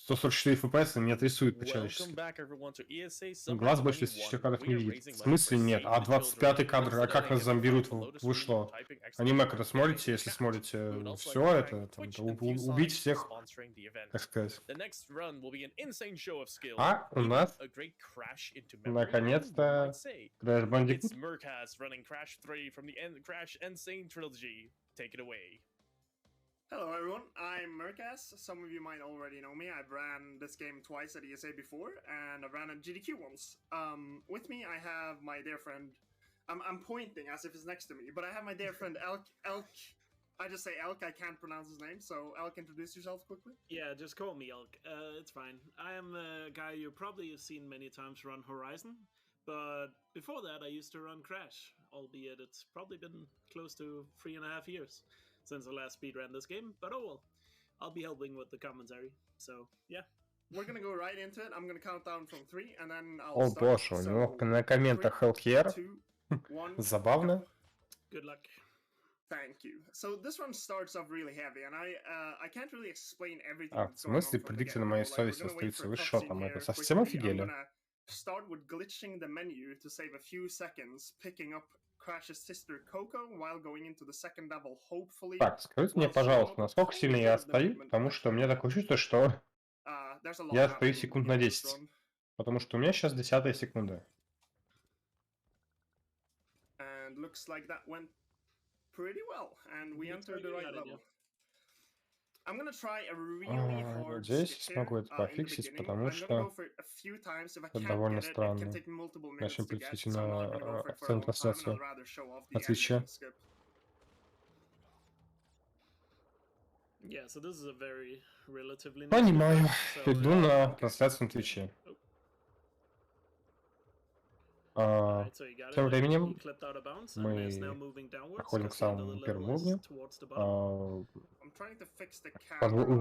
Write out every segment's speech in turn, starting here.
144 FPS меня рисует по-человечески. Глаз больше 34 кадров не видит. В смысле нет? А 25 кадр, а как нас зомбируют? Вы что? Аниме, когда смотрите, если смотрите все это, там, убить всех, так сказать. А у нас наконец-то Crash Bandicoot. Sane Trilogy. Take it away. Hello everyone, I'm Merkas. Some of you might already know me. I've ran this game twice at ESA before, and I've ran at GDQ once. With me I have my dear friend, I'm pointing as if it's next to me, but I have my dear friend Elk. I just say Elk, I can't pronounce his name, so Elk, introduce yourself quickly. Yeah, just call me Elk, it's fine. I am a guy you probably have seen many times run Horizon, but before that I used to run Crash, albeit it's probably been close to 3.5 years since I last speedran this game, but oh well. I'll be helping with the commentary, so yeah. We're gonna go right into it. I'm gonna count down from 3, and then I'll О start. боже, у него на комментах Hellcare. Забавно. Good luck. Thank you. So this one starts off really heavy, and I can't really explain everything. А, в смысле, предикты на моей совести остаются? Вы что там, это совсем офигели? Start with glitching the menu to save a few seconds, picking up Crash's sister Coco while going into the second level, hopefully. Так, скажите мне, пожалуйста, насколько сильно я отстаю, потому что у меня такое чувство, что я отстаю секунд на 10. Потому что у меня сейчас 10-я секунда. And looks like that went pretty well, and we entered the right level. I'm gonna try a really hard Здесь смогу это пофиксить, потому что это довольно странно. Начнем переключить на официальную трансляцию на Твиче. Понимаю. Иду на трансляцию на Твиче. Тем временем мы проходим к самому первому уровню.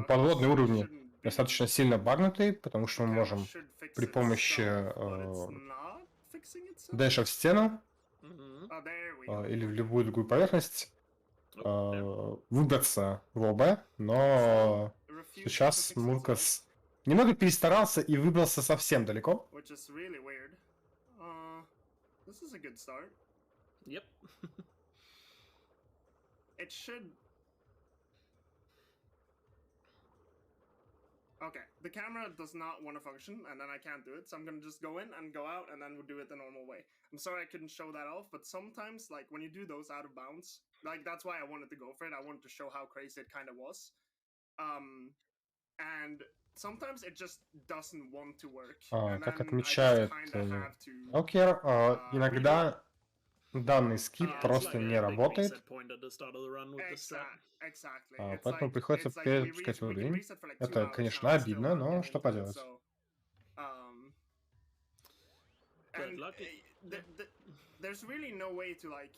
Подводные уровни достаточно сильно багнутые, потому что мы можем при помощи дэша в стену или в любую другую поверхность выбраться в ОБ, но сейчас Муркас немного перестарался и выбрался совсем далеко. This is a good start. Yep. It should. Okay, the camera does not want to function, and then I can't do it, so I'm gonna just go in and go out, and then we'll do it the normal way. I'm sorry I couldn't show that off, but sometimes, like, when you do those out of bounds, like, that's why I wanted to go for it. I wanted to show how crazy it kind of was. And sometimes it just doesn't want to work. Как отмечает Hellcare, иногда данный скип просто не работает, поэтому приходится перепускать уровень. Это, конечно, обидно, но что поделать. There's really no way to like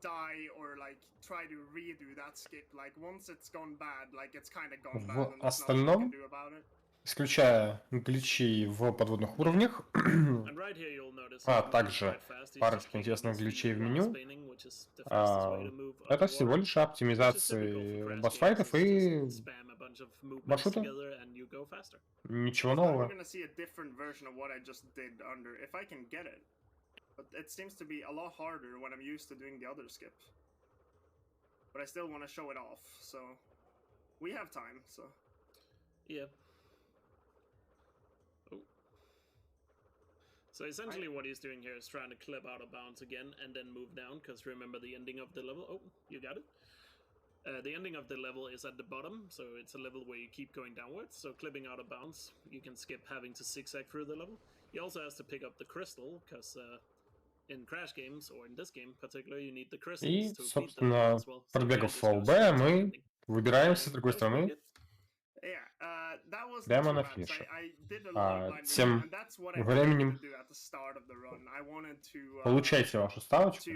die or like try to redo that skip. Like once it's gone bad, like it's kind of gone bad. В остальном, исключая гличи в подводных уровнях, а также парочка интересных гличей в меню, это всего лишь оптимизации босс-файтов и маршрута. Ничего нового. But it seems to be a lot harder when I'm used to doing the other skip. But I still want to show it off, so we have time, so. Yeah. Oh. So essentially what he's doing here is trying to clip out of bounds again and then move down, because remember the ending of the level. Oh, you got it. The ending of the level is at the bottom, so it's a level where you keep going downwards. So clipping out of bounds, you can skip having to zigzag through the level. He also has to pick up the crystal, because in Crash games, or in this game particularly, you need the crystals И, to собственно, пробегав в ОБ, мы выбираемся с другой стороны прямо на финише. Тем временем получайте вашу ставочку.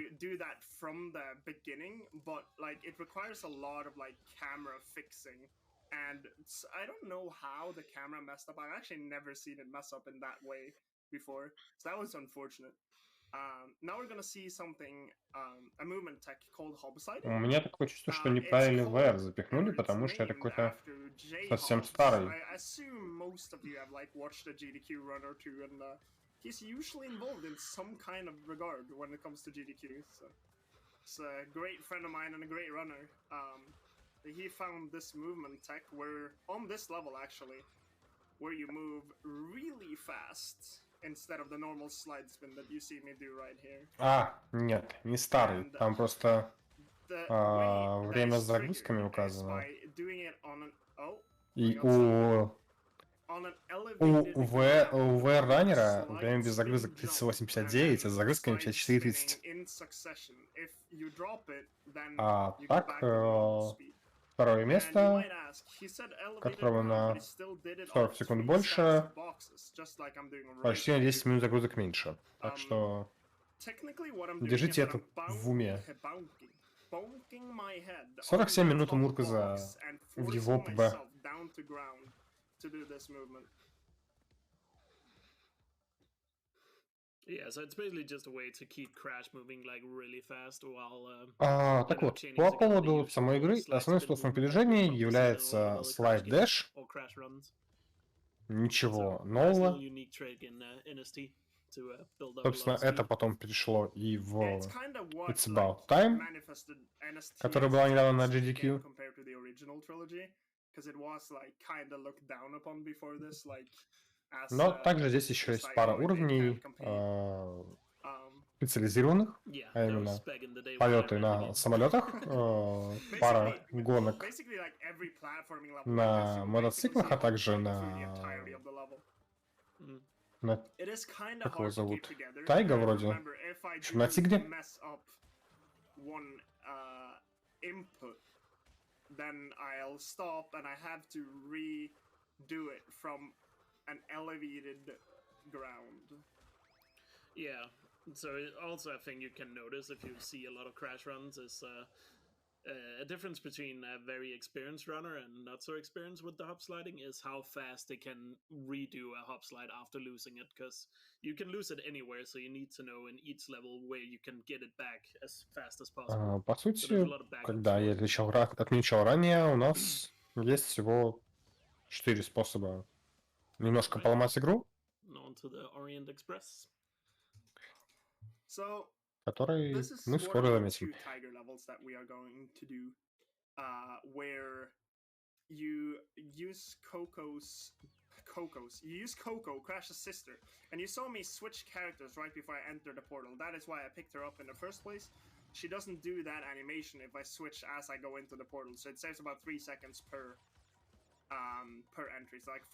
And I don't know how the camera messed up. I've actually never seen it mess up in that way before, so that was unfortunate. Now we're gonna see something, a movement tech called Hobside. У меня такое чувство, что неправильный VR запихнули, потому что это какой-то совсем J-Hobbs. старый. I assume most of you have like watched a GDQ run or two, and he's usually involved in some kind of regard when it comes to GDQ. So it's a great friend of mine and a great runner. He found this movement tech where on this level actually, where you move really fast instead of the normal slide spin that you see me do right here. Нет, не старый. Там просто время с загрузками указано. И у VR-раннера время без загрузок 38:59, а с загрузками 54:30. А так, второе место, которого на 40 секунд больше, почти на 10 минут загрузок меньше. Так что держите это в уме. 47 минут у Мурказа в его ПБ. Yeah, so it's basically just a way to keep Crash moving like really fast while. Так вот, по поводу самой игры, основным способом передвижения является слайд дэш. Ничего нового. Собственно, это потом перешло и в It's About Time, которая была недавно на GDQ. Но также здесь еще есть пара уровней специализированных, а именно полеты на самолетах, пара гонок на мотоциклах, а также как его зовут? Тайга вроде. В общем, на Тигре. An elevated ground. Yeah, so also a thing you can notice if you see a lot of crash runs is a difference between a very experienced runner and not so experienced with the hop sliding is how fast they can redo a hop slide after losing it, because you can lose it anywhere, so you need to know in each level where you can get it back as fast as possible. По сути, когда я отмечал ранее, у нас есть всего 4 способа немножко поломать игру, который мы скоро заметим. You use Coco, Crash's sister, and you saw me switch characters right before I entered the portal. That is why I picked her up in the first place. She doesn't do that animation if I switch as I go into the portal, so it saves about 3 seconds per entry, so like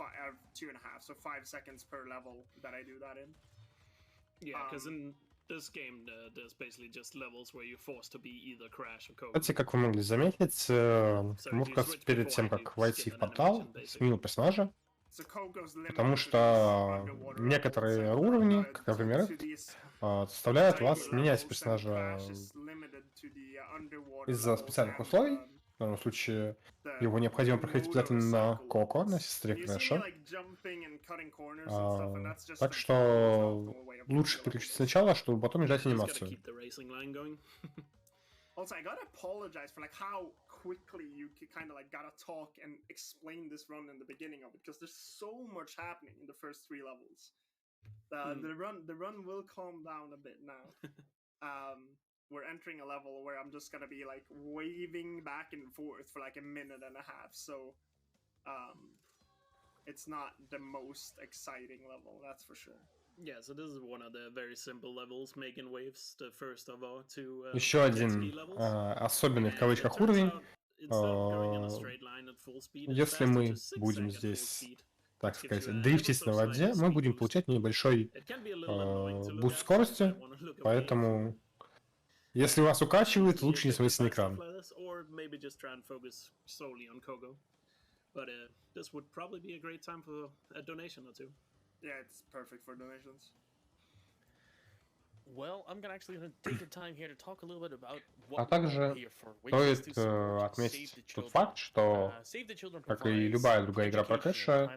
2.5, so 5 seconds per level that I do that in. Yeah, because in this game there's basically just levels where you're forced to be either Crash or Coco. Кстати, как вы могли заметить, Муркас перед тем, как войти в портал, сменил персонажа, потому что некоторые уровни, как, например, заставляют вас менять персонажа из-за специальных условий. В данном случае его необходимо проходить обязательно на Коко, на сестре Крэша. Так что лучше переключить сначала, чтобы потом ждать анимацию. Also, I gotta apologize for like how quickly you kind of like gotta talk and explain this run in the beginning of it, because there's so much happening in the first 3 levels. The run will calm down a bit now. We're entering a level where I'm just gonna be like waving back and forth for like a minute and a half, so it's not the most exciting level, that's for sure. Yeah, so this is one of the very simple levels, making waves, the first of our 2 Еще один особенный в кавычках уровень. Если мы будем здесь, так сказать, дрифтить на воде, мы будем получать небольшой буст скорости, поэтому если вас укачивает, лучше не смотрите на экран. Yeah, it's perfect for donations. Well, I'm actually gonna take the time here to talk a little bit about А what также стоит отметить тот факт, что, как и любая другая игра про Крэша,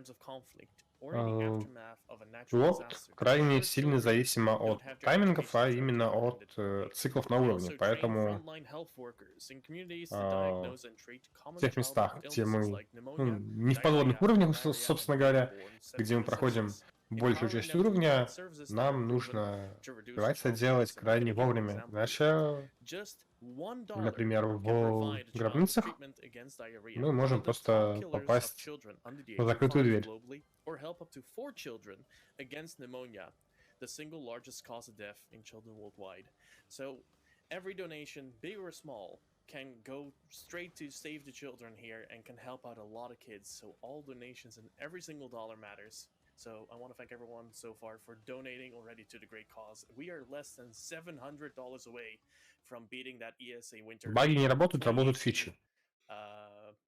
or in the aftermath of a natural Лот disaster. крайне Ensure сильно children зависимо don't от have their таймингов, а education именно interrupted от indefinitely. циклов на We уровне. also train Поэтому frontline health workers in communities to в diagnose and treat common тех childhood местах, где illnesses мы like pneumonia, не в подводных diarrhea, уровнях, malaria, собственно and говоря, waterborne где мы проходим sepsis. большую Empowering часть them to provide уровня, services that are нам proven нужно to reduce стараться child делать deaths and крайне mitigate вовремя. example Иначе, Just $1 например, can в provide a child with гробницах treatment against diarrhea, мы можем prevent the top просто killers of попасть children under the в age of закрытую 5 дверь. globally, or help up to 4 children against pneumonia, the single largest cause of death in children worldwide. So every donation, big or small, can go straight to save the children here and can help out a lot of kids. So all donations and every single dollar matters. So I want to thank everyone so far for donating already to the great cause. We are less than $700 away from beating that ESA winter. Баги не работают, работают 2018, фичи.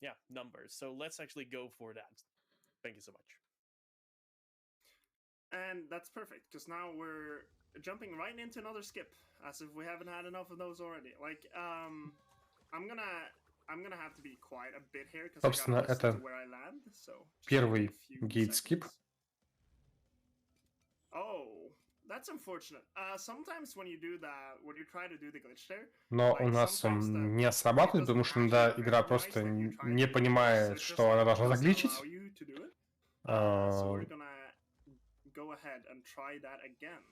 yeah, numbers. So let's actually go for that. Thank you so much. And that's perfect, because now we're jumping right into another skip, as if we haven't had enough of those already. Like, I'm gonna have to be quiet a bit here, because I Собственно, gotta listen это to where I land. So just первый give me a few гейт-скип. seconds. Oh, that's unfortunate. Sometimes when you do that, when you try to do the glitch there, Но у like нас sometimes он the не срабатывает, doesn't потому что actually иногда игра recognize просто that you tried не to do the glitch, so понимает, it just что она like должна doesn't загличить. allow you to do it. So we're gonna go ahead and try that again.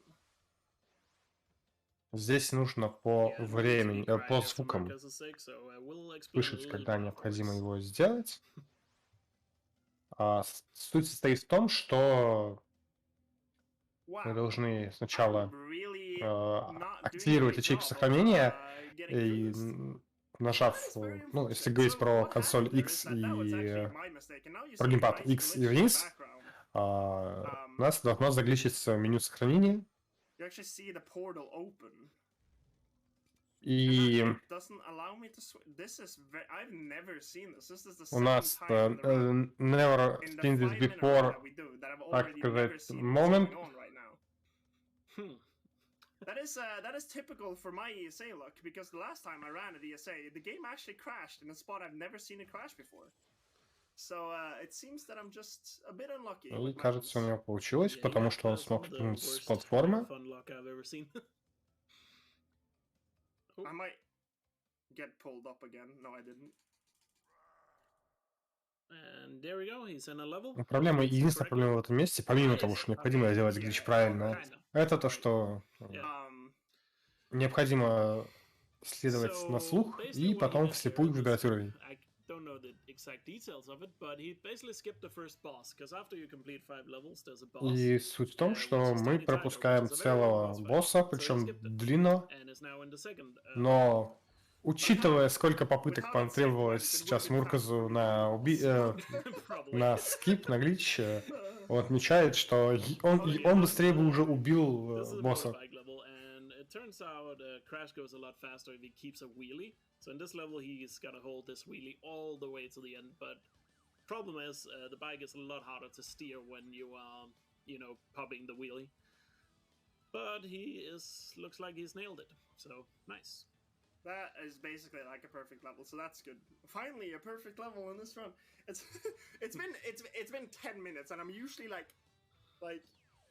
Здесь нужно по времени, по звукам слышать, когда необходимо его сделать. Суть состоит в том, что мы должны сначала активировать ячейку сохранения, и нажав, ну, если говорить про консоль X и про геймпад X и вниз, у нас должно загличиться меню сохранения. И у нас never seen this before, так сказать, moment. That is typical for my ESA luck, because the last time I ran at ESA, the game actually crashed in a spot I've never seen it crash before. So it seems that I'm just a bit unlucky. И кажется, у него получилось, потому что он смог спрыгнуть с платформы. I might get pulled up again. No, I didn't. And there we go. He's in a level. Единственная проблема в этом месте, помимо того, что необходимо сделать глич правильно, это то, что необходимо следовать на слух и потом вслепую выбирать уровень. Don't know the exact details of it, but he basically skipped the first boss, because after you complete 5 levels, there's a boss. И суть в том, что мы пропускаем целого босса, причем длинно, но учитывая, сколько попыток потребовалось сейчас Мурказу на скип, на глич, он отмечает, что он быстрее бы уже убил босса. Turns out Crash goes a lot faster if he keeps a wheelie. So in this level, he's got to hold this wheelie all the way to the end. But problem is, the bike is a lot harder to steer when you are, you know, popping the wheelie. But looks like he's nailed it. So nice. That is basically like a perfect level, so that's good. Finally, a perfect level in this run. It's been 10 minutes, and I'm usually like.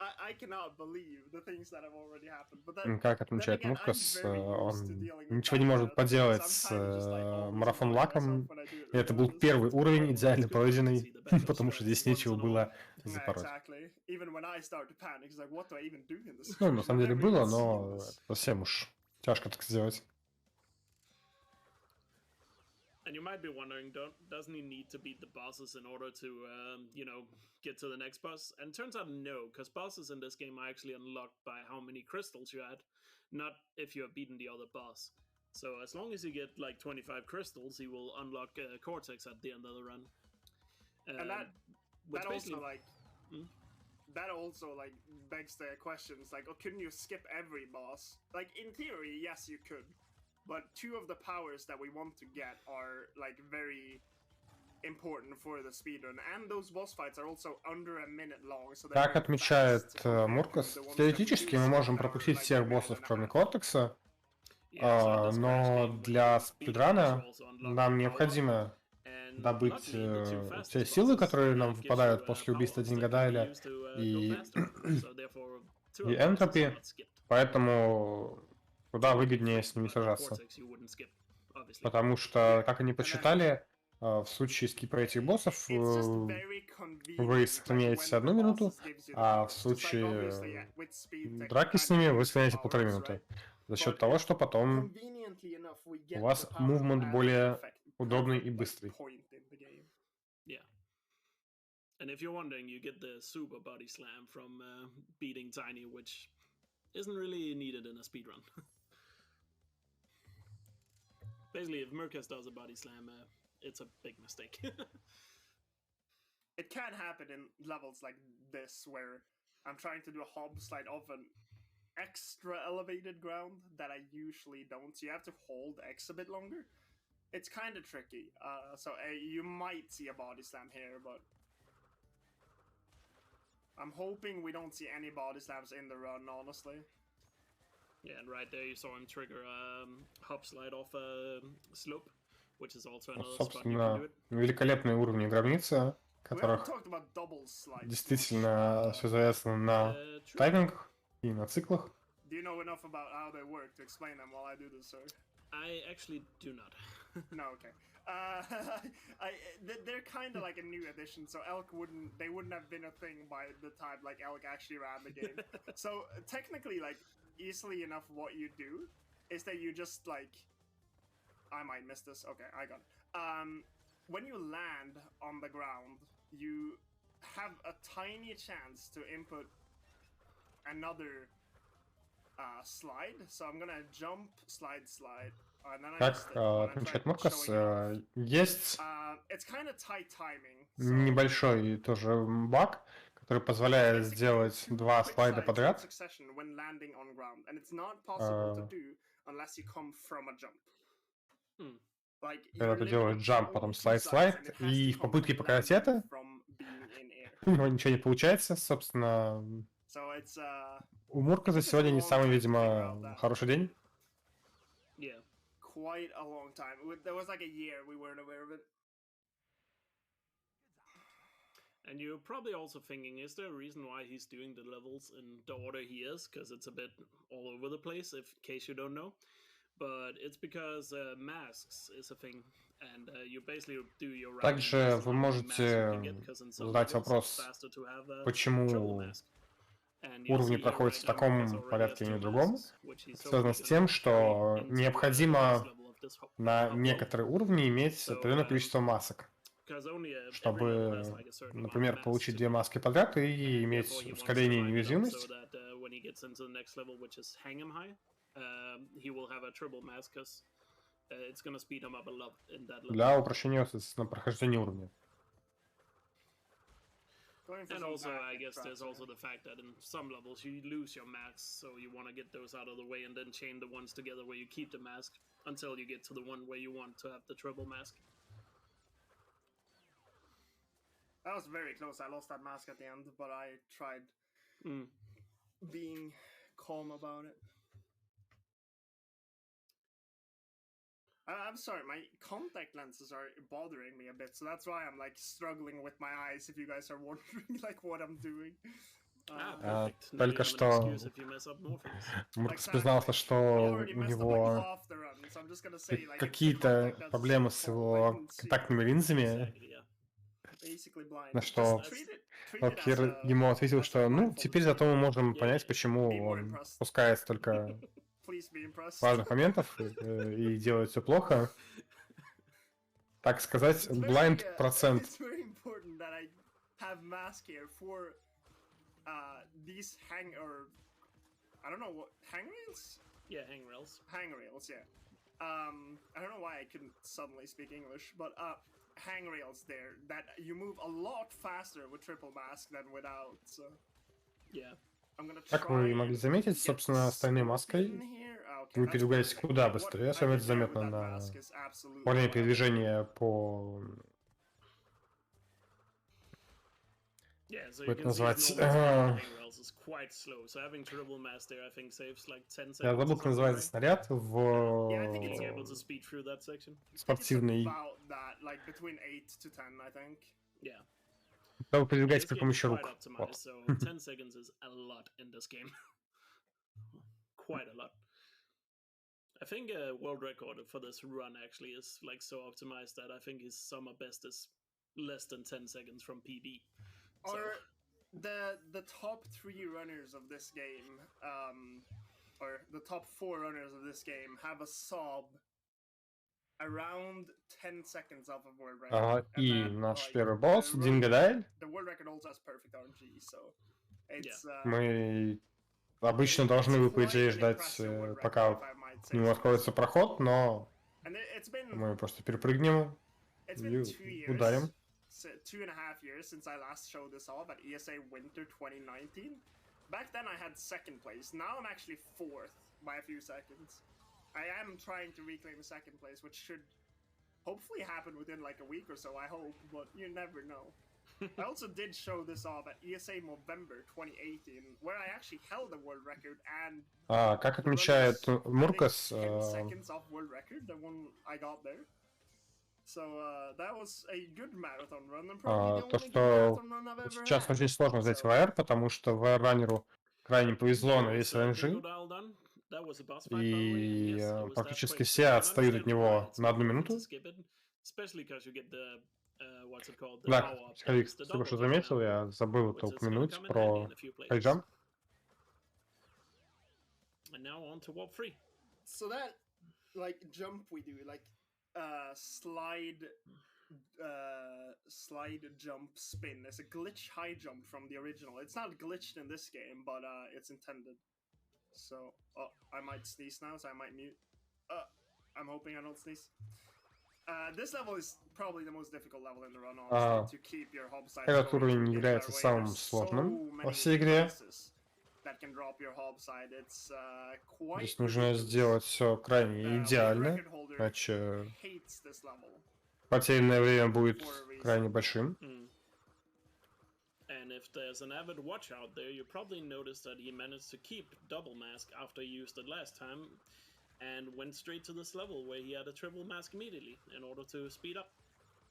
I cannot believe the things that have already happened. But then, как отмечает Муркас, он ничего не может поделать с марафон-лаком. Это был первый уровень, идеально пройденный, потому что здесь нечего было запороть. Ну, на самом деле было, но совсем уж тяжко так сделать. And you might be wondering, doesn't he need to beat the bosses in order to, you know, get to the next boss? And it turns out no, because bosses in this game are actually unlocked by how many crystals you had, not if you have beaten the other boss. So as long as you get like 25 crystals, he will unlock Cortex at the end of the run. And that also like that also like begs the questions like, oh, couldn't you skip every boss? Like in theory, yes, you could. But 2 of the powers that we want to get are like very important for the speedrun, and those boss fights are also under a minute long. So как отмечает Муркас, теоретически мы можем пропустить всех боссов, кроме Кортекса, но для спидрана нам необходимо добыть luckily, the two те fastest силы, bosses, которые нам gives выпадают you после убийства power-ups that you can Дингадайля use to go и, faster. So therefore, two и of the bosses are Энтропи, not skipped. поэтому куда выгоднее с ними But сражаться. Vortex you wouldn't skip, obviously. Потому что, как они посчитали, в случае скипа этих боссов It's just вы very convenient, like сохраняете when 1 the минуту, bosses gives you the а power. в Just like obviously случае with speed tech, драки you с kind ними of вы lose your сохраняете 1,5 powers, минуты. right? За счет But того, что потом conveniently enough, we у get вас the power мувмент at более the удобный и perfect, like, быстрый. point in the game. Yeah. And if you're wondering, you get the super body slam from beating Tiny, which isn't really needed in a speedrun. Basically, if Murkas does a body slam, it's a big mistake. It can happen in levels like this where I'm trying to do a hob slide off an extra elevated ground that I usually don't. So you have to hold X a bit longer. It's kind of tricky. So you might see a body slam here, but I'm hoping we don't see any body slams in the run, honestly. Yeah, and right there you saw him trigger hop slide off a slope, which is also another spot you can do Собственно, it. великолепные уровни гробницы, We haven't которых talked about double slides. действительно все завязано на True. таймингах и на циклах. Do you know enough about how they work to explain them while I do this, sir? I actually do not. No, okay. They're kind of like a new addition, so Elk wouldn't have been a thing by the time like Elk actually ran the game. So technically, like easily enough, what you do is that you just like, I might miss this. Okay, I got it. When you land on the ground, you have a tiny chance to input another slide. So I'm gonna jump, slide, and then I Как missed it. When I отмечает tried Муркас, showing it off. есть It's kind of tight timing. So небольшой тоже баг, который позволяет basically, сделать two два quick слайда slides in подряд. succession when landing on ground, and it's not possible to do unless you come from a jump. Hmm. Like Когда you're ты limited делаешь to джамп, only потом two slides, слайд, and it has и to в come попытке from показать landing это, from being in air. у него ничего не получается, собственно. So it's У Мурказа сегодня не самый, видимо, хороший день. Yeah. quite a long time. There was like a year we weren't aware of it. And you're probably also thinking, is there a reason why he's doing the levels in the order he is? Because it's a bit all over the place, in case you don't know. But it's because masks is a thing, and you basically do your round Также вы можете задать вопрос, почему уровни проходят в таком порядке, а не в другом. Это связано с тем, что необходимо на некоторые уровни иметь определенное количество масок, чтобы, например, получить 2 маски подряд и иметь ускорение и неуязвимость. Для упрощения, соответственно, прохождения уровня. And also, I guess there's also the fact that in some levels you lose your masks, so you want to get those out of the way and then chain the ones together where you keep the mask until you get to the one where you want to have the triple mask. That was very close. I lost that mask at the end, but I tried being calm about it. I'm sorry, my contact lenses are bothering me a bit, so that's why I'm like struggling with my eyes. If you guys are wondering, like what I'm doing. Только что Муркас признался, что у него какие-то проблемы с его контактными линзами, на что Кир ему ответил, что ну, теперь зато мы можем понять, почему он пускает столько важных моментов и делает все плохо. Так сказать, blind процент. These I don't know what hangrails? Yeah, hangrails. Hangrails, yeah. I don't know why I couldn't suddenly speak English, but hangrails there that you move a lot faster with triple mask than without. So yeah. Как вы могли заметить, собственно, с тройной маской вы передвигаетесь куда быстрее, особенно это заметно на уровне передвижения по Yeah, so you Как это can see называется? his normal speed rails is quite slow. So having triple mass there, I think, saves like 10 Я seconds. забыл, как называется снаряд Yeah, I think Being it's able to в speed through that section. спортивной. about that, like between 8 to 10, I think. Yeah. Когда вы And передвигаете this при game is помощи quite рук. optimized, Вот. so 10 seconds is a lot in this game. Quite a lot. I think a world record for this run actually is like so optimized that I think his summer best is less than 10 seconds from PB. So, Or the top 3 runners of this game, or the top 4 runners of this game have a sob around 10 seconds off of world record. Ага, And и that, наш like, первый босс, the world- Дингадай. The world record also has perfect RNG, so it's Мы обычно должны, it's вы, по quite идее, an ждать, impressive world record, пока if I might к say нему so. откроется проход, но And it's been мы просто перепрыгнем It's и been 2 years, ударим. 2.5 years since I last showed this off at ESA Winter 2019. Back then I had 2nd place. Now I'm actually 4th by a few seconds. I am trying to reclaim 2nd place, which should hopefully happen within like a week or so, I hope, but you never know. I also did show this off at ESA November 2018, where I actually held the world record and Как the run отмечает was, I think, Муркас, 10 seconds off world record, the one I got there. So that was a good marathon run, and probably the то, only good что marathon run I've ever сейчас had. очень сложно взять So, ВР, потому что ВР-раннеру крайне повезло на весь Bingo RNG, dial done. That was a boss fight, by the way, and и yes, it was that практически quick. все So I can отстают от understand why него it's на 1 not easy to минуту. skip it, especially because you get the what's it called, the Да, power up Хайвик, damage, the спасибо, double что jump заметил, now, я забыл это which is gonna упомянуть come in handy in про a few places. хайджамп. And now on to warp 3. so that like jump we do, like slide jump spin, is a glitch high jump from the original. It's not glitched in this game, but it's intended. So, I might sneeze now, so I might mute. I'm hoping I don't sneeze. This level is probably the most difficult level in the run, honestly, to keep your hob sides Этот going уровень to get является their way. самым There's сложным so во many всей игре. places that can drop your hob side. It's quite Здесь нужно ridiculous. сделать все крайне World идеально, record holder иначе hates this level. потерянное время будет For a reason. крайне большим. And if there's an avid watch out there, you probably noticed that he managed to keep double mask after he used it last time, and went straight to this level where he had a triple mask immediately in order to speed up.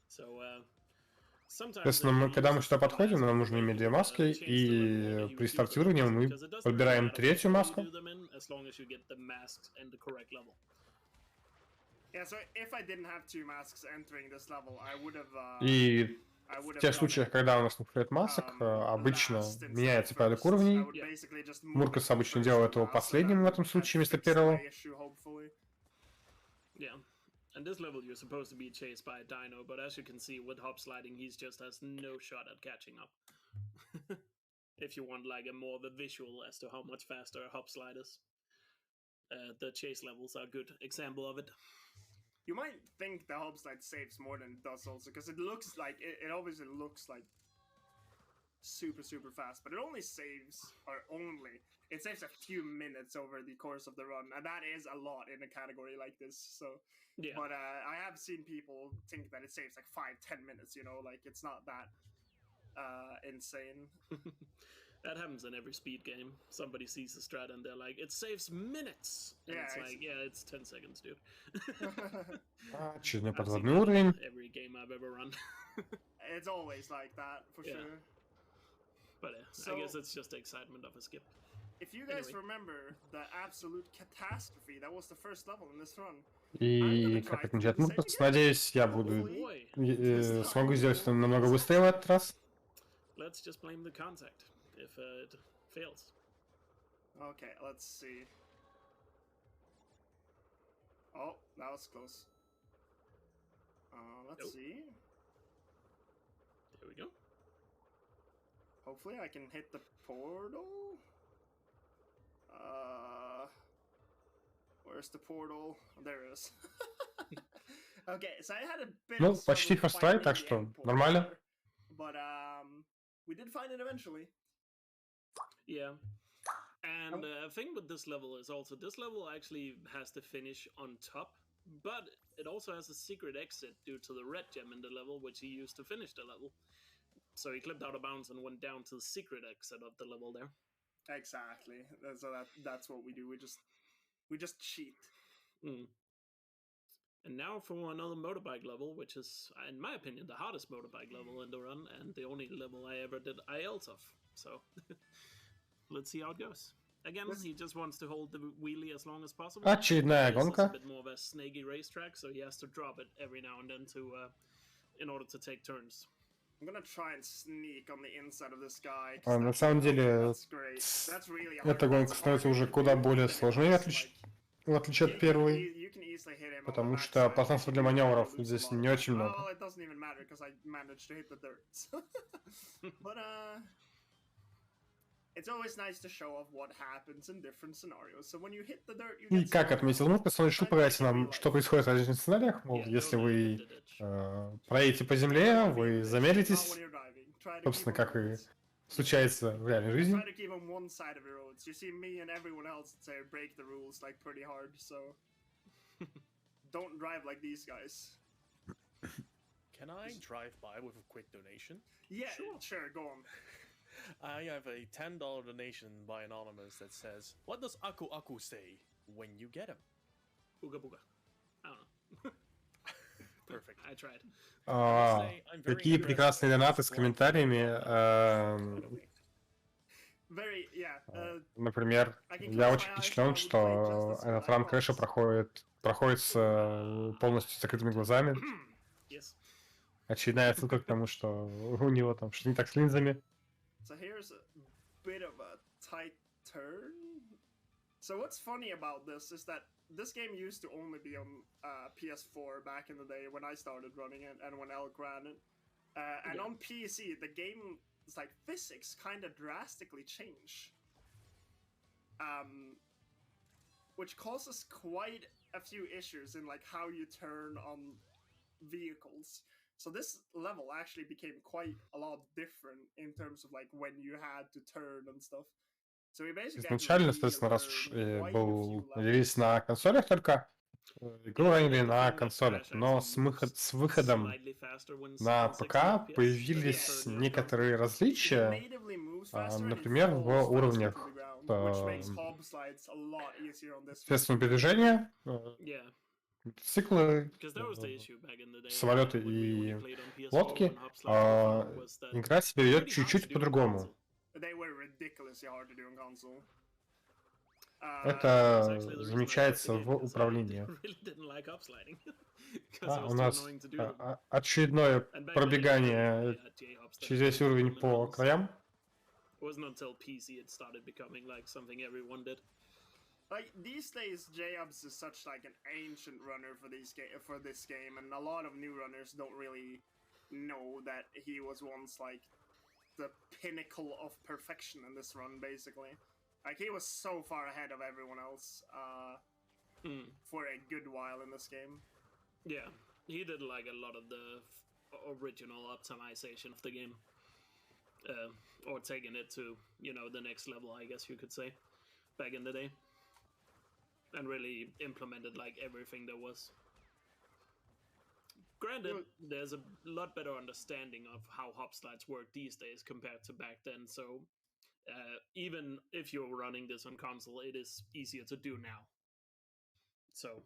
So sometimes, Соответственно, когда мы сюда подходим, нам нужно иметь 2 маски, и при стартировании мы подбираем 3-ю маску. Yeah, so if I didn't have 2 masks entering this level, I would have И в тех случаях, когда у нас не хватает масок, обычно меняется порядок уровней. Муркас обычно делает его последним в этом случае вместо первого. Yeah. And this level you're supposed to be chased by a dino, but as you can see with hop sliding, he's just has no shot at catching up. If you want like a more of a visual as to how much faster a hop slide is. The chase levels are a good example of it. You might think the hob slide saves more than it does also, because it looks like, it obviously looks like super fast, but it only saves, it saves a few minutes over the course of the run, and that is a lot in a category like this, so... Yeah. But I have seen people think that it saves like 5-10 minutes, you know, like it's not that insane. That happens in every speed game. Somebody sees the strat and they're like, it saves minutes! And yeah, it's like, yeah, it's 10 seconds, dude. Очередной подводный уровень. Every game I've ever run. It's always like that, for sure. But so, I guess it's just the excitement of a skip. If you guys remember the absolute catastrophe, that was the first level in this run. И как отмечает Муркас, надеюсь, я смогу сделать это намного быстрее в этот раз. Let's just blame the contact if it fails. Okay, let's see. Oh, that was close. Let's see. There we go. Hopefully I can hit the portal. Where's the portal? There it is. Okay, so I had a bit of почти first try, так что нормально. But we did find it eventually. Yeah. And the thing with this level is also, this level actually has the finish on top, but it also has a secret exit due to the red gem in the level, which he used to finish the level. So he clipped out of bounds and went down to the secret exit of the level there. Exactly. So that's what we do. We just cheat. Mm. And now for another motorbike level, which is, in my opinion, the hardest motorbike level in the run, and the only level I ever did ILs of. So let's see how it goes. Again, he just wants to hold the wheelie as long as possible. Очередная This is a гонка. bit more of a snaky racetrack, so he has to drop it every now and then to, in order to take turns. I'm gonna try and sneak on the inside of this guy. На самом деле, эта гонка становится уже куда более сложной, в отличие от первой, потому что пространства для маневров здесь не очень много. И как отметил Муркас, он решил показать нам, что происходит в различных сценариях. Мол, если вы проедете по земле, вы замедлитесь, собственно, как и случается в реальной жизни. Can I drive by with a quick donation? Yeah, sure, go on. I have a $10 donation by Anonymous that says, "What does Aku Aku say when you get him?" Booga booga. I don't know. Perfect. I tried. Какие прекрасные донаты с комментариями. Например, я очень впечатлен, что этот ран Крэша проходит с полностью закрытыми глазами. Yes. Очередная ссылка к тому, что у него там что-то не так с линзами. So here's a bit of a tight turn. So what's funny about this is that this game used to only be on PS4 back in the day when I started running it and when Elk ran it. And on PC, the game's like physics kind of drastically change. Which causes quite a few issues in like how you turn on vehicles. So this level actually became quite a lot different in terms of like when you had to turn and stuff. So we basically изначально, соответственно, раз уж был релиз на консолях только, игру ранили на консолях, но с выходом на ПК появились некоторые различия, например, в уровнях средственного передвижения, циклы, самолеты и лодки, игра себя ведет чуть-чуть по-другому. Это замечается в управлении. У нас очередное пробегание через весь уровень по краям. Like these days, J-Ubs is such like an ancient runner for this game, and a lot of new runners don't really know that he was once like the pinnacle of perfection in this run, basically. Like he was so far ahead of everyone else for a good while in this game. Yeah, he did like a lot of the original optimization of the game, or taking it to, you know, the next level, I guess you could say, back in the day. And really implemented like everything there was. Granted, there's a lot better understanding of how hop slides work these days compared to back then, so even if you're running this on console, it is easier to do now. So,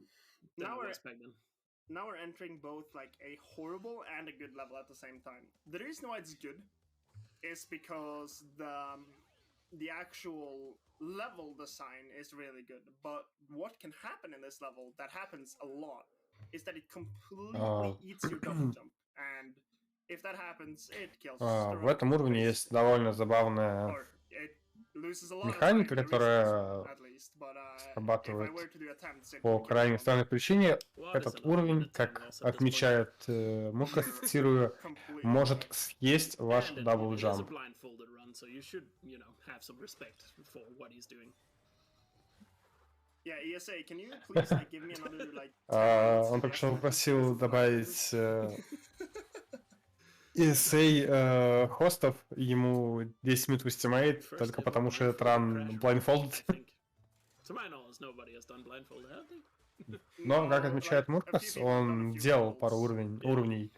now we're entering both like a horrible and a good level at the same time. The reason why it's good is because the actual level design is really good, but what can happen in this level that happens a lot is that it completely eats your double jump, and if that happens, it kills. В этом уровне есть довольно забавная механика, которая срабатывает по крайне странной причине. Этот уровень, как отмечает Мурка, цитирую, может съесть ваш дабл-джамп. Он только что попросил добавить ESA хостов, ему 10 минут в Estimate, только потому что этот ран blindfolded. Но, как отмечает Муркас, он делал пару уровней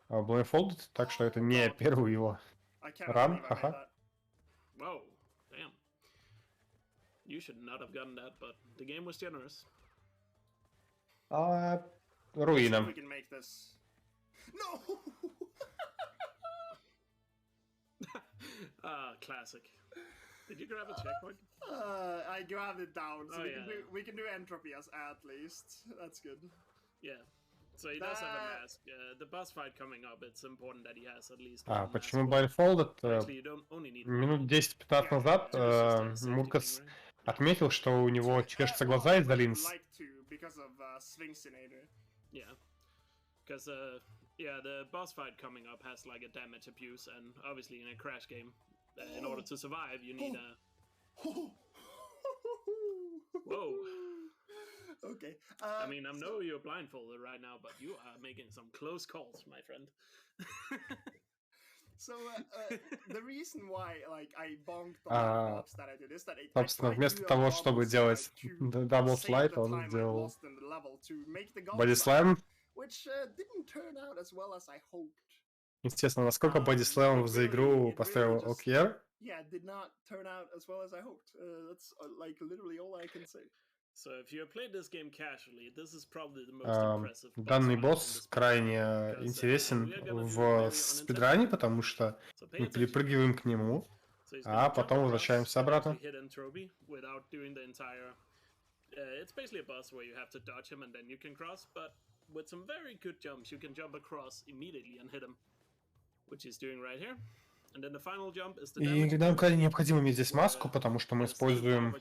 blindfolded, так что это не первый его I can't Run, believe I made haha. that. Whoa, damn. You should not have gotten that, but the game was generous. See if Руина. we can make this. No! Classic. Did you grab a checkpoint? I grabbed it down, so Oh, we, yeah. we can do entropy at least. That's good. Yeah. So he does have a mask. The boss fight coming up, it's important that he has at least А, one почему mask. Blindfolded? Actually, you don't only need Минут one. 10-15 назад Two is just a safety Муркас thing, right? отметил, что у него чешутся глаза из-за линз. Like to, because of Sphinxinator. Yeah. Because, yeah, the boss fight coming up has like a damage abuse, and obviously in a crash game, in order to survive, you need a... Whoa. Okay. I mean, I know you're blindfolded right now, but you are making some close calls, my friend. So the reason why like I bonked on the box that I did is that Собственно, вместо того, чтобы делать double slide, он сделал body slam. Which didn't turn out as well as I hoped. Естественно, насколько body slam за игру поставил OKR? Yeah, did not turn out as well as I hoped. That's like literally all I can say. So if you played this game casually, this is probably the most impressive. Данный босс крайне интересен в спидране, потому что мы перепрыгиваем к нему, а потом возвращаемся обратно. It's basically a boss where you have to dodge him and then you can cross, but with some very good jumps, you can jump across immediately and hit him, which he's doing right here. And then the final jump is the И нам крайне необходимо иметь здесь маску, потому что мы используем,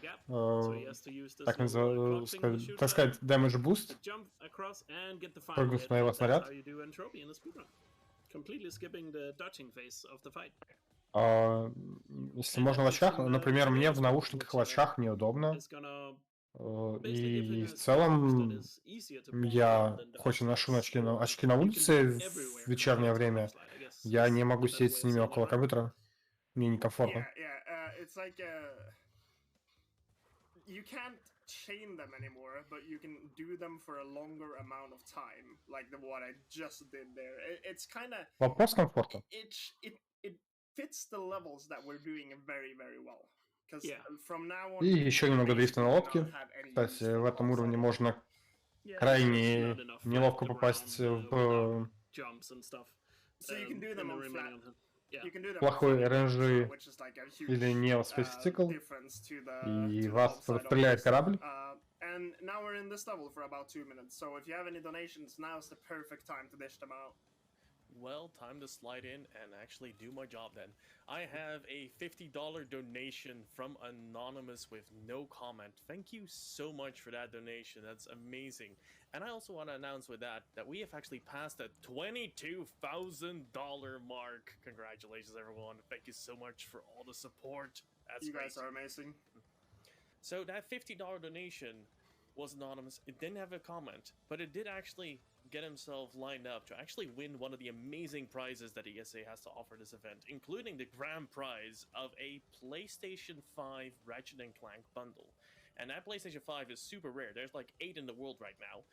так сказать, damage boost, прыгнув на его снаряд. Если можно в очках, например, мне в наушниках в очках неудобно. И в целом я, хоть и ношу очки на улице в вечернее время, я не могу сидеть с ними около компьютера. Мне некомфортно. It's like you can't chain them anymore, but you can do them for a longer amount of time, like what I just did there. It's kind of Вопрос комфорта. It fits the levels that we're doing very, very well. From now on, И еще немного дрифта на лодке. Кстати, в этом уровне можно крайне неловко попасть в плохой RNG или не спецификл, и вас подстреляет корабль. And now we're in this level for about 2 minutes, so if you have any donations, now's the perfect time to dish them out. Well, time to slide in and actually do my job then. I have a $50 donation from Anonymous with no comment. Thank you so much for that donation. That's amazing. And I also want to announce with that we have actually passed the $22,000 mark. Congratulations, everyone. Thank you so much for all the support. That's you guys are amazing. So that $50 donation was anonymous. It didn't have a comment, but it did actually get himself lined up to actually win one of the amazing prizes that ESA has to offer this event, including the grand prize of a PlayStation 5 Ratchet & Clank bundle. And that PlayStation 5 is super rare. There's like 8 in the world right now.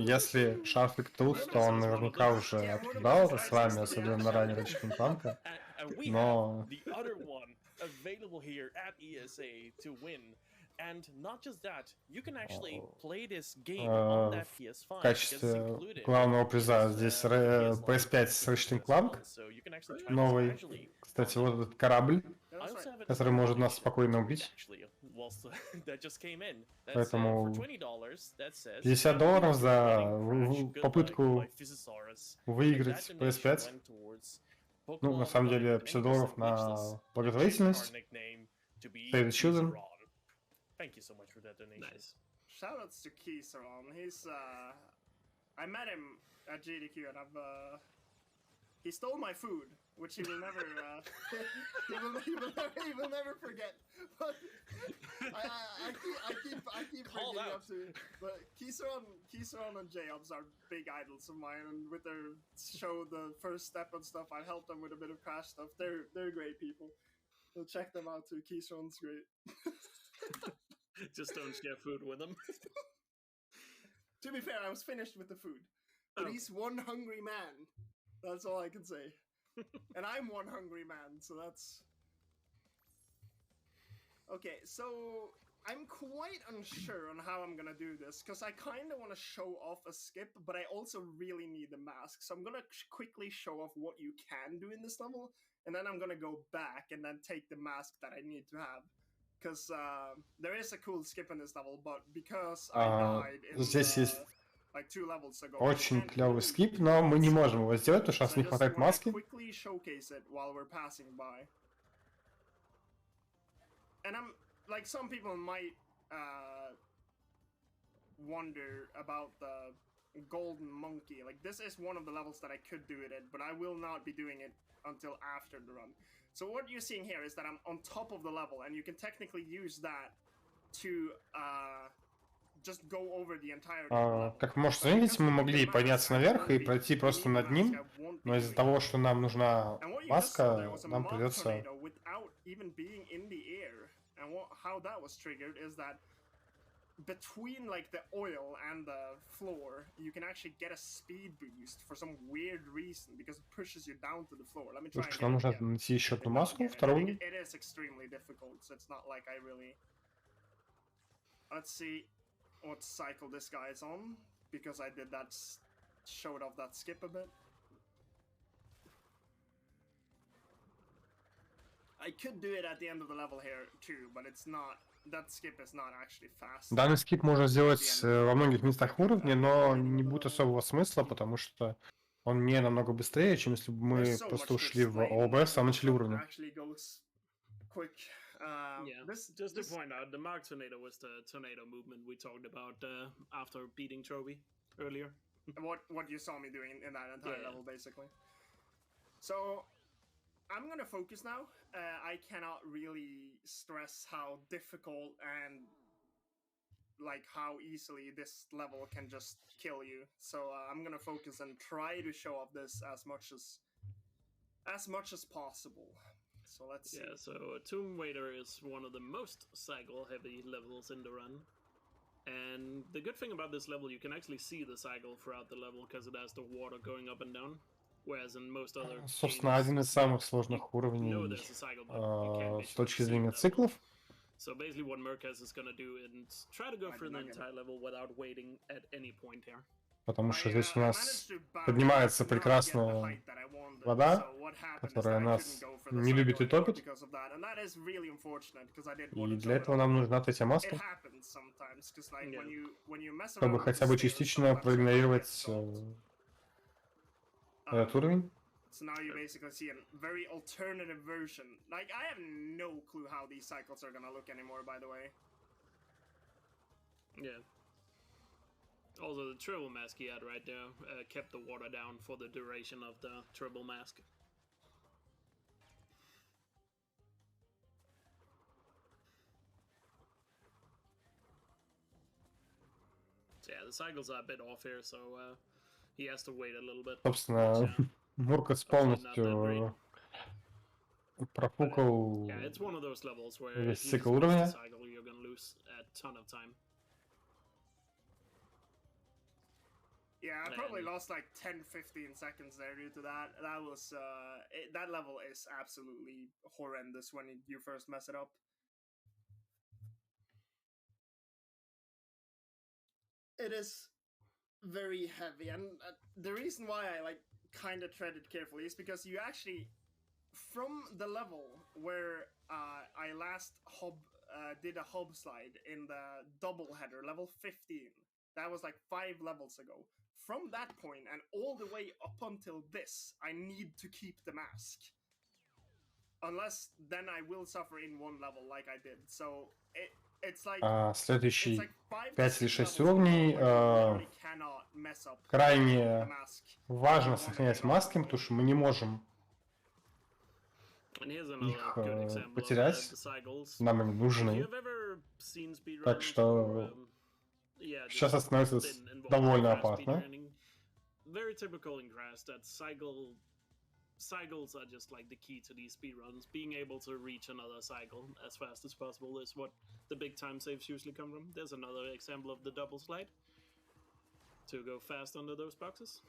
Если Шарфик тут, то он наверняка уже обсуждал это с вами, особенно на ранней Ratchet & Clank. Но... the other one available here at ESA to win. And not just that, you can actually play this game on that PS5. В качестве главного приза здесь PS5 с Ratchet & Clank, новый, кстати, вот этот корабль, который может нас спокойно убить. Поэтому $50 за попытку выиграть PS5. Ну, на самом деле, $50 на благотворительность. Save the Children. Thank you so much for that donation. Nice. Shoutouts to Kisaron. He's I met him at GDQ and he stole my food, which he will never he will never forget. But I keep bringing it up to him. But Kisaron and Jayobs are big idols of mine, and with their show The First Step and stuff, I helped them with a bit of crash stuff. They're great people. So check them out too. Kisaron's great. Just don't share food with him. To be fair, I was finished with the food. But he's one hungry man. That's all I can say. And I'm one hungry man, so that's... Okay, so I'm quite unsure on how I'm gonna do this, because I kind of want to show off a skip, but I also really need the mask. So I'm gonna quickly show off what you can do in this level, and then I'm gonna go back and then take the mask that I need to have. Because there is a cool skip in this level, but because I died in Здесь есть like 2 levels ago, очень I can't клевый really скип, do но мы не that. можем его сделать, потому что у нас So I не just хватает wanna маски. quickly showcase it while we're passing by. And I'm like, some people might wonder about the golden monkey. Like, this is one of the levels that I could do it in, but I will not be doing it until after the run. So what you're seeing here is that I'm on top of the level, and you can technically use that to just go over the entire level. Как вы можете заметить, мы могли подняться наверх и пройти просто над ним, но из-за того, что нам нужна маска, нам придется... How that was triggered is that between like the oil and the floor, you can actually get a speed boost for some weird reason because it pushes you down to the floor. Let me try and Нам нужно найти еще одну маску, вторую. It is extremely difficult, so it's not like I really... Let's see what cycle this guy is on, because I did that, showed off that skip a bit. I could do it at the end of the level here too, but it's not. That skip is not actually fast. Данный скип можно сделать во многих местах уровня, но не будет особого смысла, потому что он не намного быстрее, чем если бы мы просто ушли в ОБС в самом начале уровня. Just to point out, the Mark Tornado was the tornado movement we talked about after beating Trophy earlier. What you saw me doing in that entire level, basically. So I'm gonna focus now. I cannot really stress how difficult and like how easily this level can just kill you. So I'm gonna focus and try to show off this as much as possible. So let's see. Yeah, so Tomb Raider is one of the most cycle heavy levels in the run. And the good thing about this level, you can actually see the cycle throughout the level because it has the water going up and down. Whereas in most other Собственно, один из самых сложных уровней с точки зрения циклов. So basically what Merkaz is gonna do is try to go through the entire level without waiting at any point here. Потому что здесь у нас поднимается прекрасная вода, которая нас не любит и топит. И для этого нам нужна третья маска, чтобы хотя бы частично проигнорировать этот уровень. So now you basically see a very alternative version. Like, I have no clue how these cycles are gonna look anymore, by the way. Yeah. Also, the triple mask he had right there kept the water down for the duration of the triple mask. So yeah, the cycles are a bit off here, so he has to wait a little bit. Собственно, Муркас полностью профукал весь цикл уровня. Yeah, I probably lost like 10-15 seconds there due to that. That was that level is absolutely horrendous when you first mess it up. It is very heavy, and the reason why I like kind of tread it carefully is because you actually, from the level where I last did a hub slide in the double header, level 15, that was like 5 levels ago. From that point and all the way up until this, I need to keep the mask. Unless then I will suffer in one level like I did. So it's like... Следующие 5 или 6 уровней крайне важно сохранять маски, потому что мы не можем их потерять, нам они нужны. Так что сейчас это становится довольно опасно. Very typical in Crash that cycles are just like the key to these speedruns. Being able to reach another cycle as fast as possible is what the big time saves usually come from. There's another example of the double slide to go fast under those boxes.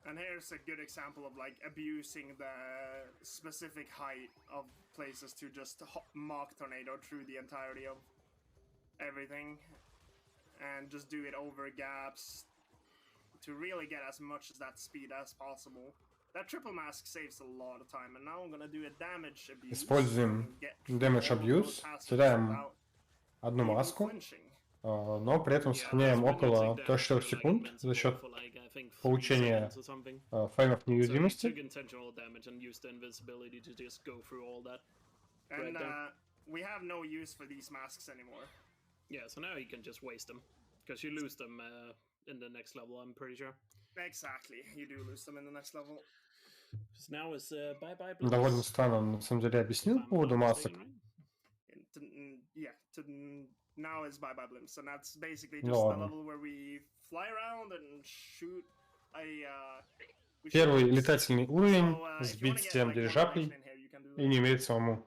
And here's a good example of like abusing the specific height of places to just mock tornado through the entirety of everything, and just do it over gaps to really get as much of that speed as possible. That triple mask saves a lot of time, and now I'm gonna do a damage abuse. Используем and get damage all abuse, those passages теряем without одну even маску, flinching. но при этом сохраняем около 3-4 секунд за счет получения фреймов невидимости. And we have no use for these masks anymore. Yeah, so now you can just waste them because you lose them in the next level, I'm pretty sure. Exactly, you do lose them in the next level. So now is bye-bye. Довольно странно, на самом деле, объяснил по поводу масок. Now is bye-bye blimps, and that's basically just the level where we fly around and shoot a... Первый летательный уровень, сбить 7 дирижаблей и не умереть самому.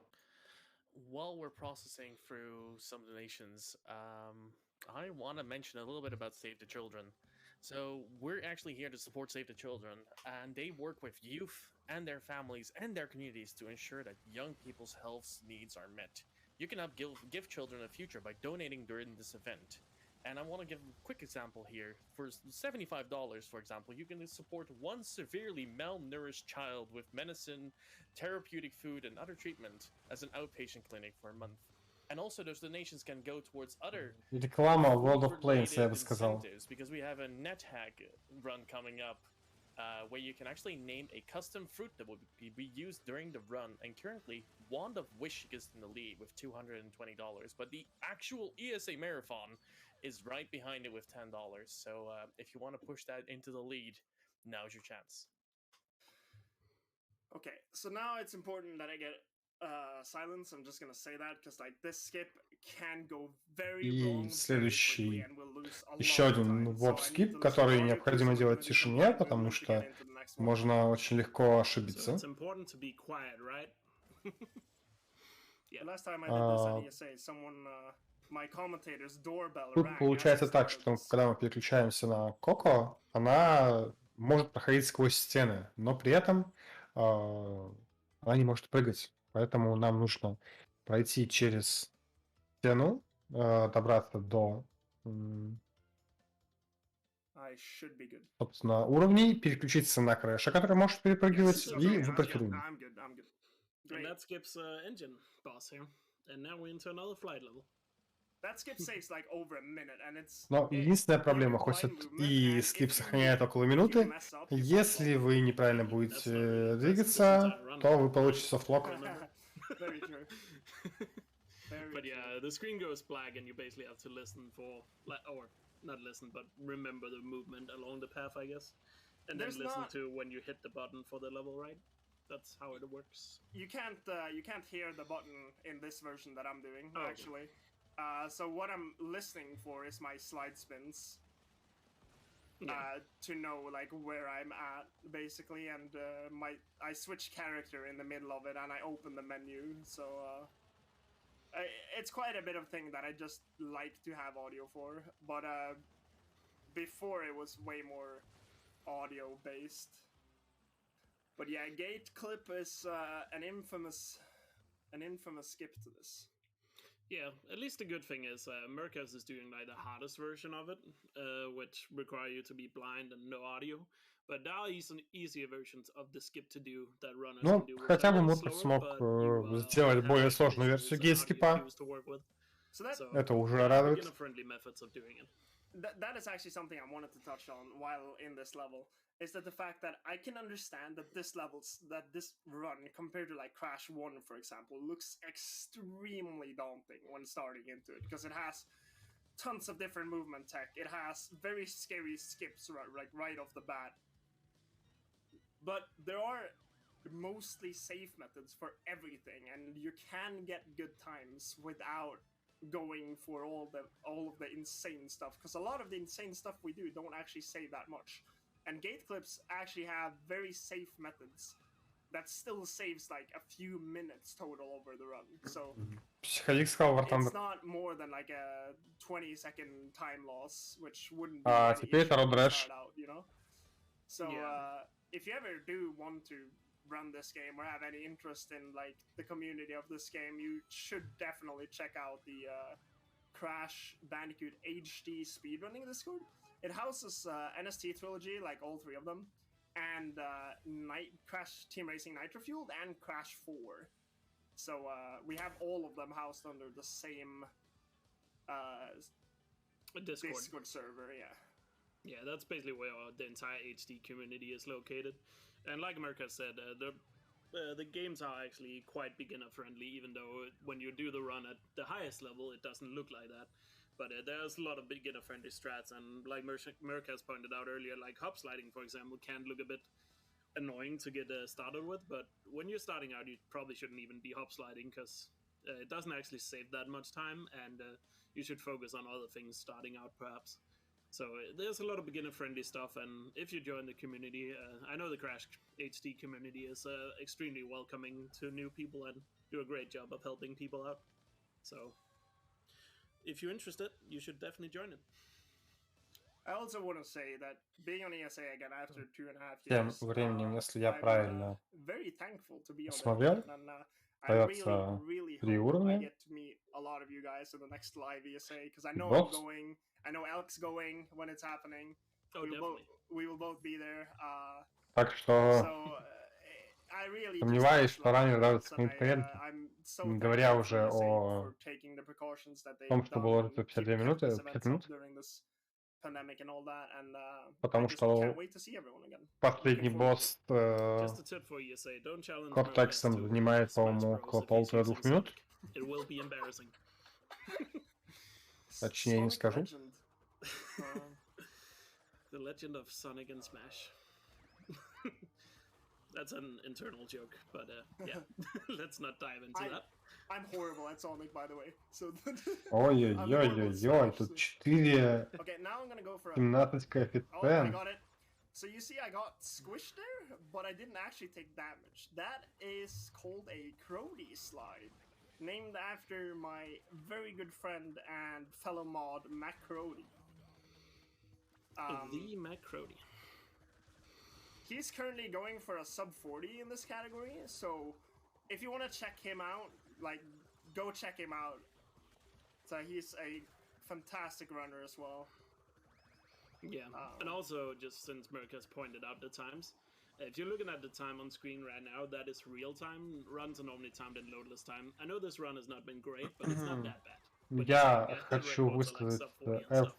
While we're processing through some donations, I want to mention a little bit about Save the Children. So we're actually here to support Save the Children, and they work with youth and their families and their communities to ensure that young people's health needs are met. You can help give children a future by donating during this event. And I want to give a quick example here. For $75, for example, you can support one severely malnourished child with medicine, therapeutic food, and other treatment as an outpatient clinic for a month. And also those donations can go towards other Реклама World of Planes, я бы сказал. Because we have a net hack run coming up where you can actually name a custom fruit that will be used during the run. And currently, Wand of Wish is in the lead with $220. But the actual ESA Marathon is right behind it with $10. So if you want to push that into the lead, now's your chance. Okay, so now it's important that I get silence. I'm just gonna say that because like this skip can go very wrong. И следующий еще один warp skip, который необходимо делать в тишине, потому что можно очень легко ошибиться. Тут получается так, что когда мы переключаемся на Коко, она может проходить сквозь стены, но при этом она не может прыгать. Поэтому нам нужно пройти через стену, добраться до, собственно, уровней, переключиться на Крэша, который может перепрыгивать, и выбрать уровень. Но единственная проблема, хоть и скип сохраняет около минуты, если вы неправильно будете двигаться, то вы получите софтлок. But yeah, the screen goes black and you basically have to listen for, or not listen, but remember the movement along the path, I guess. And then listen to when you hit the button for the level, right? That's how it works. You can't hear the button in this version that I'm doing, actually. So what I'm listening for is my slide spins. To know like where I'm at, basically, and I switch character in the middle of it, and I open the menu, so it's quite a bit of thing that I just like to have audio for, but before it was way more audio based. But yeah, gate clip is an infamous skip to this. Yeah, at least the good thing is Mercas is doing like the hardest version of it, which require you to be blind and no audio. But there are easier versions of the skip to do that runners can do. Хотя бы Мурка смог сделать более сложную версию гейт-скипа. Это уже радует. That is actually something I wanted to touch on while in this level. Is that the fact that I can understand that this run compared to like Crash 1, for example, looks extremely daunting when starting into it because it has tons of different movement tech. It has very scary skips right off the bat. But there are mostly safe methods for everything, and you can get good times without going for all of the insane stuff, because a lot of the insane stuff we do don't actually save that much. And gate clips actually have very safe methods that still saves like a few minutes total over the run. So it's not more than like a 20-second time loss, which wouldn't be теперь это Road Rash. You know? So Yeah. if you ever do want to run this game or have any interest in like the community of this game, you should definitely check out the Crash Bandicoot HD speedrunning Discord. It houses NST Trilogy, like all three of them, and Crash Team Racing Nitro Fueled and Crash 4. So we have all of them housed under the same Discord server, yeah. Yeah, that's basically where the entire HD community is located. And like America said, the games are actually quite beginner friendly, even though when you do the run at the highest level, it doesn't look like that. But there's a lot of beginner friendly strats, and like Merc has pointed out earlier, like hop sliding, for example, can look a bit annoying to get started with. But when you're starting out, you probably shouldn't even be hop sliding because it doesn't actually save that much time, and you should focus on other things starting out, perhaps. So there's a lot of beginner-friendly stuff, and if you join the community, I know the Crash HD community is extremely welcoming to new people and do a great job of helping people out. So if you're interested, you should definitely join it. I also want to say that being on ESA again after 2.5 Тем years, временем, если я I'm правильно very thankful to be on the смотрел, team, and I остается really 3 hope I уровня. get to meet a lot of you guys in the next live ESA, because I know Bots. I'm going, I know Elk's going when it's happening. Oh, definitely. We will both be there. Так что So I really сомневаюсь, что ранее удастся and к ним I'm so не говоря thankful уже for ESA о for taking the precautions that they've том, что done было and 52 kept минуты, this 50 event минут, up during this pandemic and all that, and I потому just что can't wait to see everyone again. последний Looking forward to босс Just a tip for ESA, don't challenge Кортексом Mercas to занимает, Smash по-моему, Bros около if he's using 1,5-2 минут. Sonic. It will be embarrassing. Точнее не Sonic скажу. Legend. The Legend of Sonic and Smash. That's an internal joke, but yeah, let's not dive into that. I'm horrible at Sonic, by the way. So Ой-ой-ой-ой-ой, тут 4 okay, now I'm gonna go for a 17 Oh, I коэффициент. got it. So you see, I got squished there, but I didn't actually take damage. That is called a Crody slide, named after my very good friend and fellow mod, Mac Crody. The Mac Crody. He's currently going for a sub 40 in this category, so if you want to check him out, like, go check him out. So he's a fantastic runner as well. Yeah, and also, just since Merc has pointed out the times, if you're looking at the time on screen right now, that is real time. Runs are normally timed in loadless time. I know this run has not been great, but it's not that bad. Я хочу высказать F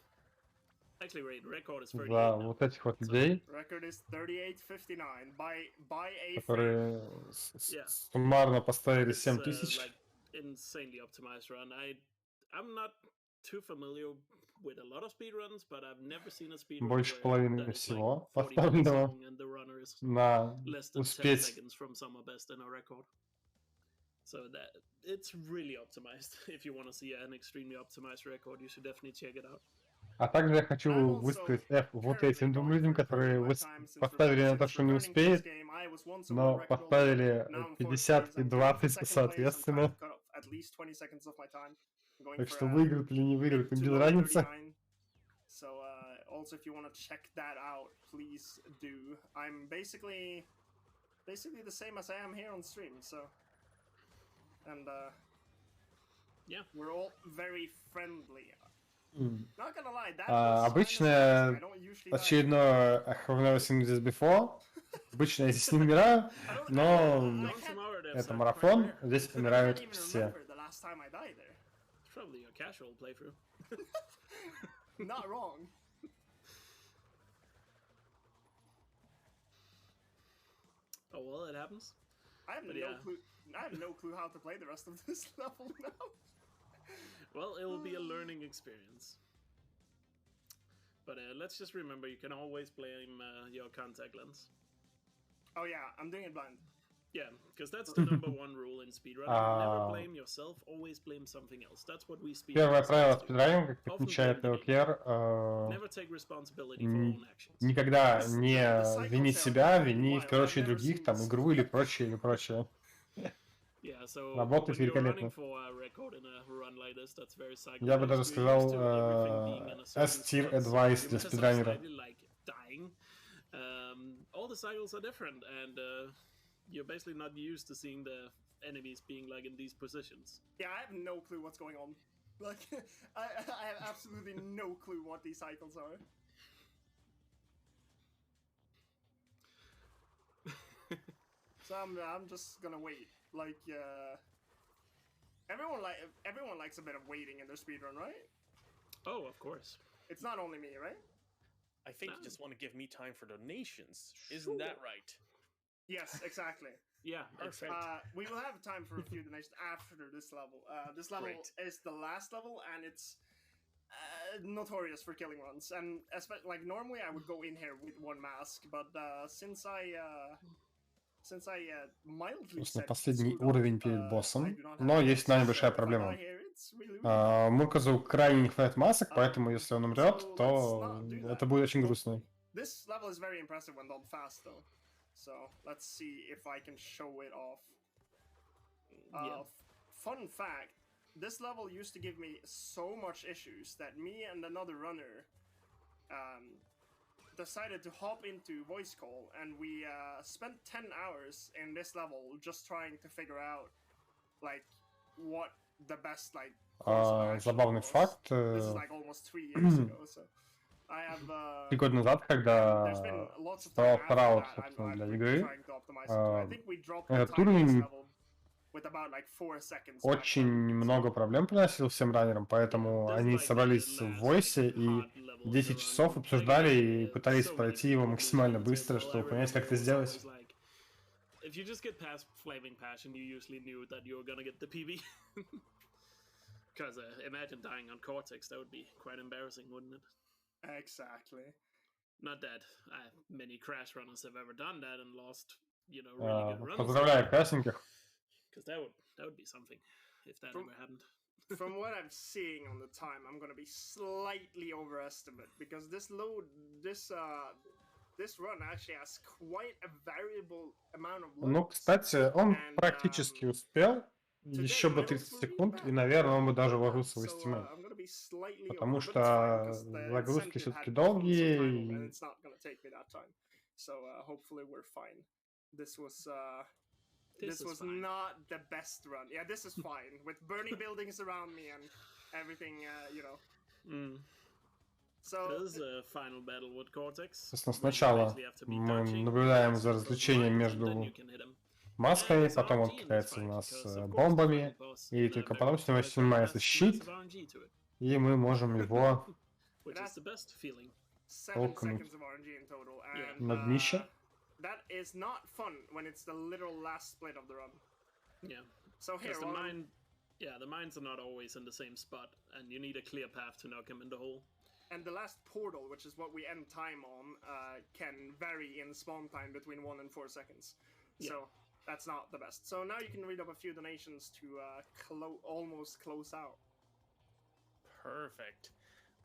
Actually, wait, record is 38 за now. вот этих вот людей, Record is 38.59 by a которые Yeah. суммарно поставили It's 7000. like insanely optimized run. I'm not too familiar with a lot of speedruns, but I've never seen a speedrun Больше where половины that is всего like 40 minutes поставленного long and the runner is на less than 10 успеть. seconds from summer best in a record. So that it's really optimized. If you want to see an extremely optimized record, you should definitely check it out. А также я хочу высказать F вот этим двум людям, которые поставили на то, что не успеет, но поставили 50 и 20 соответственно. Так что выиграют или не выиграют, им без разницы. So also if you want to check that out, please do. I'm basically the same as I am here on stream, so and yeah, we're all very friendly. Not gonna lie, that обычно очередное I have never seen this before. Обычно я здесь не умираю, но это марафон, здесь умирают все. Probably a casual playthrough. Not wrong. Oh well, it happens. I have no clue how to play the rest of this level now. Well, it will be a learning experience. But let's just remember, you can always blame your contact lens. Oh yeah, I'm doing it blind. Yeah, because that's the number one rule in speedrunning. Never blame yourself, always blame something else. That's what we speedrunners Первое правило do. спидранинга, как отмечает LKR, Never take responsibility for own actions. никогда не вини себя, вини в первую очередь других, там, игру или прочее, или прочее. Yeah, so Работает великолепно. Я бы даже сказал S-tier advice для спидранера. All the cycles are different, and you're basically not used to seeing the enemies being like in these positions. Yeah, I have no clue what's going on. Like, I have absolutely no clue what these cycles are. So I'm just gonna wait. Like, everyone likes a bit of waiting in their speedrun, right? Oh, of course. It's not only me, right? I think you just want to give me time for donations. Isn't that right? Yes, exactly. Yeah, Perfect. We will have time for a few donations after this level. This level is the last level, and it's notorious for killing runs. And like normally, I would go in here with one mask, but since I mildly Собственно, said последний screwed up, уровень перед I боссом. do not have Но есть masks, одна небольшая so if I проблема. die here, it's really Мурказу крайне не хватает масок, поэтому если он умрет, so то let's not do это that. будет очень грустно. This level is very impressive when done fast, though. So let's see if I can show it off. Fun fact: this level used to give me so much issues that me and another runner decided to hop into voice call, and we spent 10 hours in this level just trying to figure out like what the best like course of action Забавный was. факт. This is like almost 3 years ago, so I have 3 года назад, there's когда been lots of time стал after второй, that собственно, I'm для really игры, trying to optimize it too. I think we dropped the этот time in this уровень level with about like 4 seconds back очень then. много проблем приносил всем раннерам, поэтому они собрались в войсе и 10 часов обсуждали и пытались пройти его максимально быстро, чтобы понять, как это сделать. If you just get past Flaming Passion, you usually knew that you were gonna get the PB. Because imagine dying on Cortex, that would be quite embarrassing, wouldn't it? Exactly. Not that many Crash runners have ever done that and lost, you know, really good runs. Поздравляю красненьких. Because that would be something if that ever happened. From what I'm seeing on the time, I'm gonna be slightly overestimate because this run actually has quite a variable amount of loads. Ну, кстати, он практически успел. Еще бы 30 секунд, и, наверное, он бы даже вложился в estimate. Потому что загрузки все-таки долгие. So hopefully we're fine. This was not the best run. Yeah, this is fine with burning buildings around me and everything, you know. So this is a final battle with Cortex. Сначала мы наблюдаем за развлечением между масками, потом он кидается в нас бомбами, и только потом снимается щит, и мы можем его толкнуть на днище. That is not fun when it's the literal last split of the run. Yeah. So here, the mines are not always in the same spot, and you need a clear path to knock him in the hole. And the last portal, which is what we end time on, can vary in spawn time between 1 and 4 seconds. Yeah. So that's not the best. So now you can read up a few donations to almost close out. Perfect.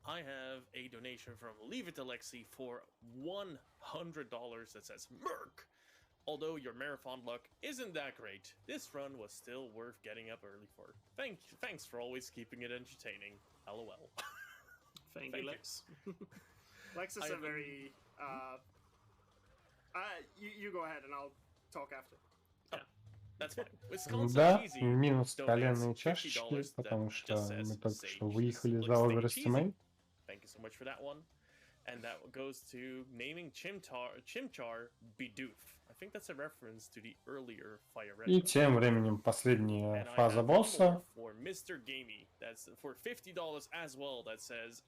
I have a donation from Leave It Alexi for $100 that says, Merc! Although your marathon luck isn't that great, this run was still worth getting up early for. Thanks for always keeping it entertaining. LOL. Thank you, Lex. Lex is a very... you go ahead and I'll talk after. That's fine. Да, минус коленные чашечки, потому что мы только что выехали за overestimate. Thank you so much for that one. And that goes to naming Chimchar Bidoof. I think that's a reference to the earlier Fire Red. И тем временем последняя фаза босса. For Mr. Gamey, that's for $50 as well, that says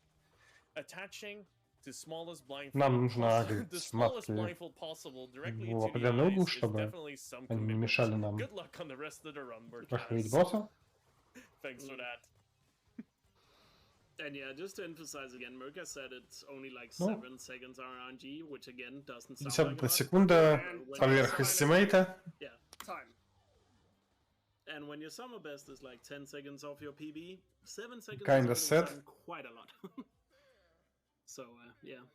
attaching the smallest blindfold possible directly to the eyes is definitely some commitment. Good luck on the rest of the run, проходить босса. Thanks for that. And yeah, just to emphasize again, Murka said it's only like 7 seconds RNG, which again doesn't sound like a lot. секунда поверх эстимейта. Yeah. Time. And when your summer best is like 10 seconds off your PB, 7 seconds is quite a lot. So, yeah.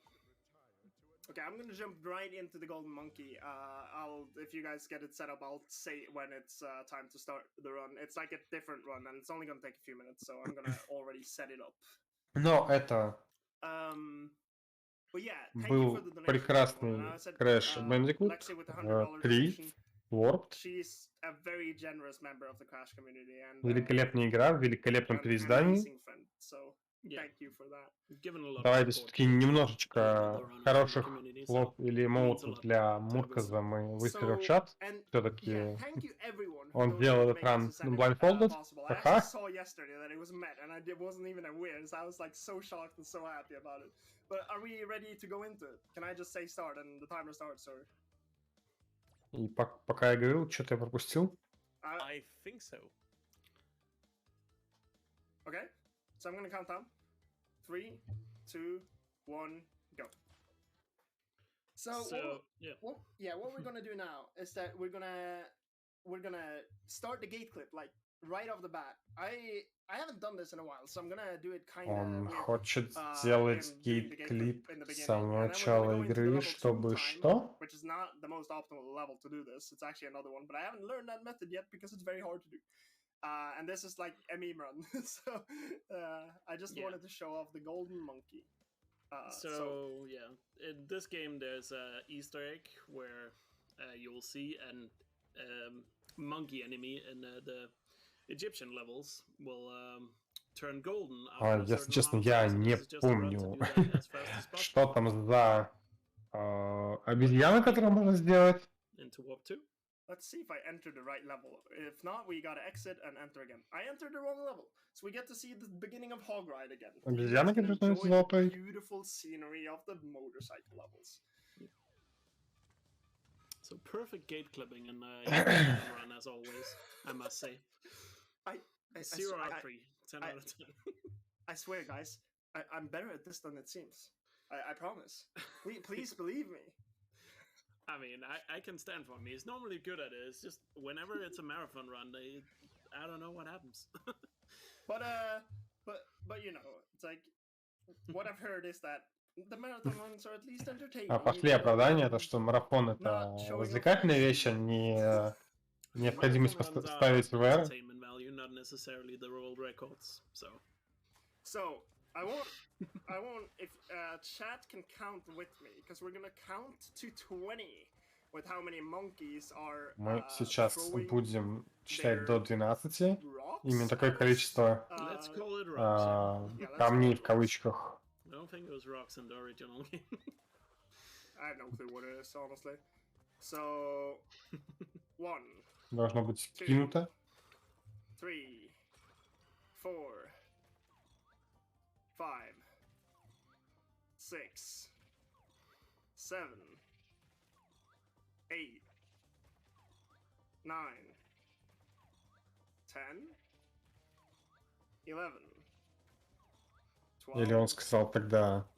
Okay, I'm gonna jump right into the Golden Monkey. If you guys get it set up, I'll say when it's time to start the run. It's like a different run, and it's only gonna take a few minutes, so I'm gonna already set it up. Но это But yeah, thank you for the Был donation. прекрасный And I said, Crash Bandicoot Lexi with the $100 3 donation. Warped. She's a very generous member of the Crash community and Великолепная игра в великолепном an переиздании. amazing friend. So Yeah, thank you for that. given a lot of Давайте support все-таки to немножечко other runners in the хороших community, слов so или means a эмоций lot для to Мурказа мы выставим в So, чат. and Все-таки yeah, thank you everyone who он donated делал to этот make ран this event, blindfolded. possible. I actually Ха-ха. saw yesterday that it was met, and I wasn't even aware, so I was like so shocked and so happy about it. But are we ready to go into it? Can I just say start and the timer starts, or? И пока я говорил, что-то я пропустил. I think so. Okay, so I'm gonna count down. 3, 2, 1, go. So yeah. what we're gonna do now is that we're gonna start the gate clip like right off the bat. I haven't done this in a while, so I'm gonna do it kind of. Он хочет сделать гейт-клип с самого начала игры, чтобы что? Which is not the most optimal level to do this. It's actually another one, but I haven't learned that method yet because it's very hard to do. And this is like a meme run, so I just wanted to show off the golden monkey. So yeah, in this game there's a Easter egg where you'll see an monkey enemy in the Egyptian levels will turn golden. Если честно, я не помню, что там за обезьяна, которую можно сделать. Into Warp 2. Let's see if I enter the right level. If not, we gotta exit and enter again. I entered the wrong level, so we get to see the beginning of Hog Ride again. Обезьяна, которая становится Enjoy золотой. the beautiful scenery of the motorcycle levels. So perfect gate clipping and run as always, I must say. 0 out of 3, 10 out of 10. I swear, guys, I'm better at this than it seems. I promise. Please believe me. I mean, I can stand for me. He's normally good at it. It's just whenever it's a marathon run, I don't know what happens. but you know, it's like what I've heard is that the marathon runs are at least entertaining. Пошли оправдания, то что марафон это развлекательная вещь, а не необходимость ставить ВР. Not necessarily the world records. So I won't. If chat can count with me, because we're gonna count to 20 with how many monkeys are. Мы сейчас будем считать до 12. Именно такое количество камней в кавычках. I don't think it was rocks in the original game. I have no clue what it is, honestly. So 1. Должно быть скинуто. 3, 4, 5, 6, 7, 8, 9, 10, 11, 12, Или он сказал тогда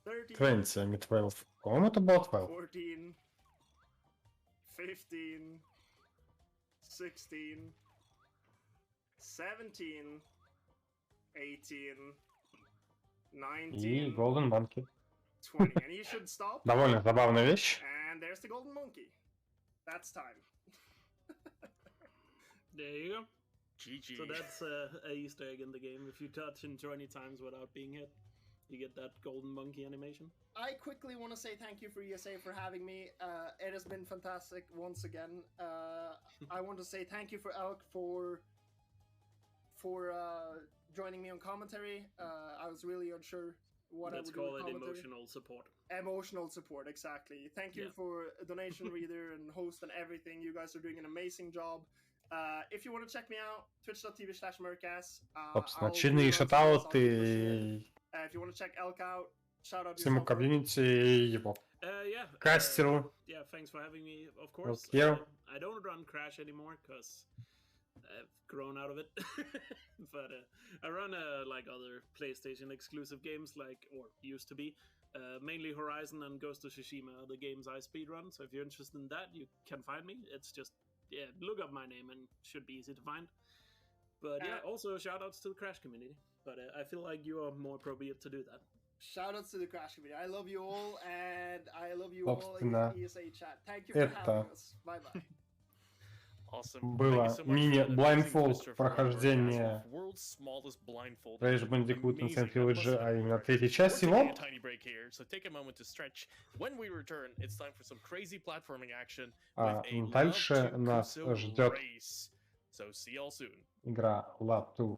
13, 20, а не 12. По-моему, это было 12. 14, 15, 16, 17, 18, 19, И Golden Monkey. 20. And you should stop. Довольно забавная вещь. And there's the golden monkey. That's time. There you go. GG. So that's a Easter egg in the game. If you touch him 20 times without being hit, you get that golden monkey animation. I quickly want to say thank you for ESA for having me. It has been fantastic once again. I want to say thank you for Elk for joining me on commentary. I was really unsure what Let's I would do call with it commentary. emotional support. Emotional support, exactly. Thank you for donation reader and host and everything. You guys are doing an amazing job. If you want to check me out, twitch.tv/Mercas. Собственно, очередные шатауты If you want to check Elk out, shout out всему комьюнити и его кастеру. Yeah, thanks for having me, of course. I don't run Crash anymore because I've grown out of it. But I run like other PlayStation exclusive games, or used to be. Mainly Horizon and Ghost of Tsushima are the games I speedrun. So if you're interested in that, you can find me. It's just look up my name and should be easy to find. But also shout outs to the Crash community. But I feel like you are more appropriate to do that. Shout outs to the Crash community. I love you all, and I love you all in ESA chat. Thank you for having us. Bye bye. Awesome. было Thank you so much мини for the amazing blindfold twister for our прохождение World's world's smallest blindfold. Crash Bandicoot and Sane Amazing. I must Trilogy, а admit. именно третьей We're части taking a его. tiny break here, so take a moment to stretch. When we return, it's time for some crazy platforming action with А a Love дальше to нас Kuso ждет race. So see y'all soon. игра Love to